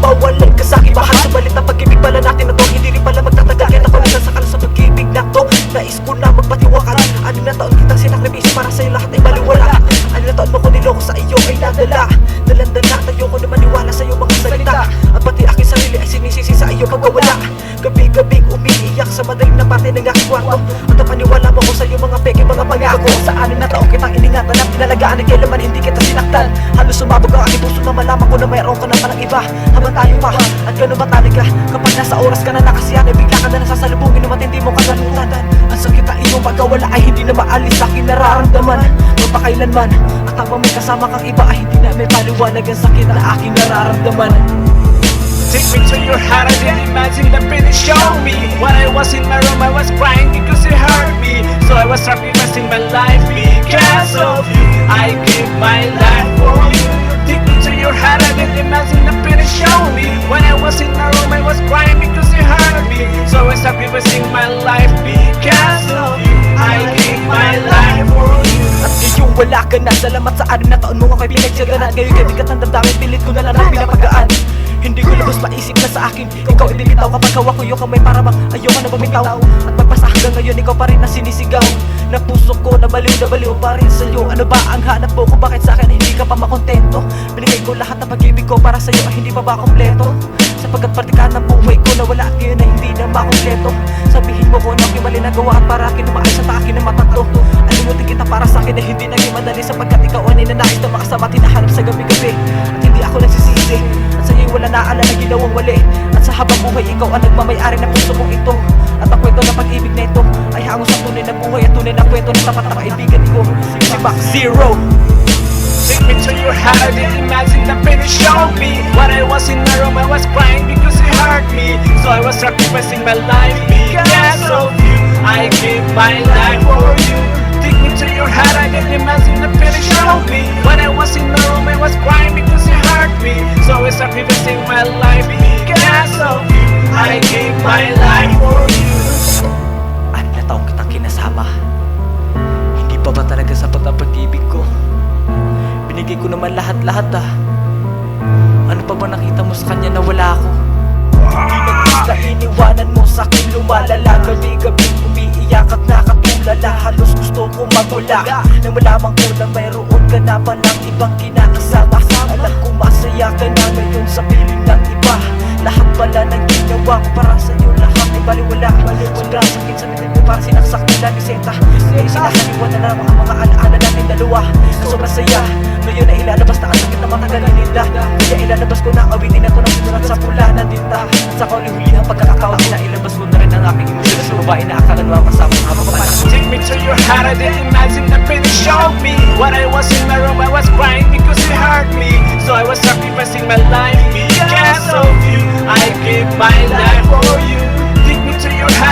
mawalan ka sa'kin mahal. Subalit ang pag-ibig pala natin na to hindi rin pala magtatagal. Kaya ako nasasakal sa pag-ibig na to. Nais ko na magpatiwakal. 6 na taon kitang sinakripisyo para sa'yo lahat ay baliwala. 6 na taon mo ko niloko sa iyo ay nadala. Dalandala tayo ko na maniwala sa'yo mga salita. At pati aking sarili ay sinisisi sa iyo pagkawala. Gabi-gabing umiiyak sa madaling na parte ng aking kwarto. At ang paniwala mo ko sa'yo mga peke mga pangako. Sa 6 na taon kitang iningatan at pinalagaan at kailanman hindi kita sinaktan. Halos sumabog ang aking puso na malaman ko na mayroon ka na palang iba. Habang tayo pa at gano'n ba talaga kapag nasa oras ka na nakasiyan ay bigla ka na nasasalubungin ng matindi mong kagalutan. Ang sakit ang iyong pagkawala ay hindi na maalis sa aking nararamdaman magpakailanman. At habang may kasama kang iba ay hindi na may paliwanag ang sakit na aking nararamdaman. Take me to your heart, I didn't imagine the finish. Show me when I was in my room, I was crying because it hurt me. So I was sacrificing my life because of you. I gave my life for you. Take me to your heart, I didn't imagine the finish. Show me when I was in my room, I was crying because it hurt me. So I was sacrificing my life because of you. I gave my life for you. At ngayon wala ka na, salamat sa 6 na taon mo ako'y pinagtyagaan. Ngayon kabigat ng damdamin, pilit ko na lang ang pinapagaan. Hindi ko lubos maisip na sa akin ikaw ibibitaw kapag hawak ko yung kamay para bang ayoko na bumitaw. At magpasa hanggang ngayon ikaw pa rin na sinisigaw. Na puso ko na baliw pa rin sa'yo. Ano ba ang hanap mo kung bakit sa akin hindi ka pa makontento? Binigay ko lahat ng pag-ibig ko para sa'yo ay hindi pa ba kompleto? Sapagkat parte ka ng buhay ko na wala at ngayon na hindi na makompleto. Sabihin mo ko na aking mali nagawa at para akin na maayos at akin na matatlo. Alimutin kita para sa akin na hindi naging madali sapagkat ikaw ay ninanais na makasama at hinahanap sa gabi-gabi. At hindi ako nagsisisi at sa'yo'y wala naalala na ginawang mali. At sa habang buhay ikaw ang nagmamayari ng puso kong ito. At ang kwento ng pag-ibig na ito ay hango sa tunay na buhay at tunay na kwento ng tapat na kaibigan ko, si Mac Zero. Take me to your heart, I didn't imagine the finish. Show me when I was in my room, I was crying because it hurt me. So I was sacrificing my life because of you. I gave my life for you. Take me to your heart, I didn't imagine the finish. Show me when I was in my room, I was crying because it hurt me. So I was sacrificing my life because of you. I gave my life for you. 6 na taong kitang kinasama, hindi pa ba talaga sapat ang pag-ibig ko? Binigay ko naman lahat-lahat Ano pa ba nakita mo sa kanya na wala ako? Hindi nagpista iniwanan mo sa'kin lumalala. Gabi-gabi umiiyak at nakatulala. Halos gusto ko magula nang malaman ko na mayroon ka na palang ibang kinakasama. Alam ko masaya ka na ngayon sa piling ng iba. Lahat pala ng ginawa ko para sa'yo lahat ay baliwala. Sobrang sakit sa bibig ko para sinaksak nila ni Seta. Ngayon sinasaliwan na naman ang mga alaala natin dalawa. Sobrang saya, ngayon ay ilalabas na ang sakit na matagal nila. Kaya ilalabas ko na awitin na to ng sinulat sa pula ng tinta. At sa kauli-hulihang pagkakataon na ilabas ko na rin ang aking emosyon sa babae na akala naman kasama ang mga panahon. Take me to your heart, I didn't imagine the finish. Show me when I was in my room, I was crying because it hurt me. So I was sacrificing my life because of you. I gave my life for you. Take me to your heart.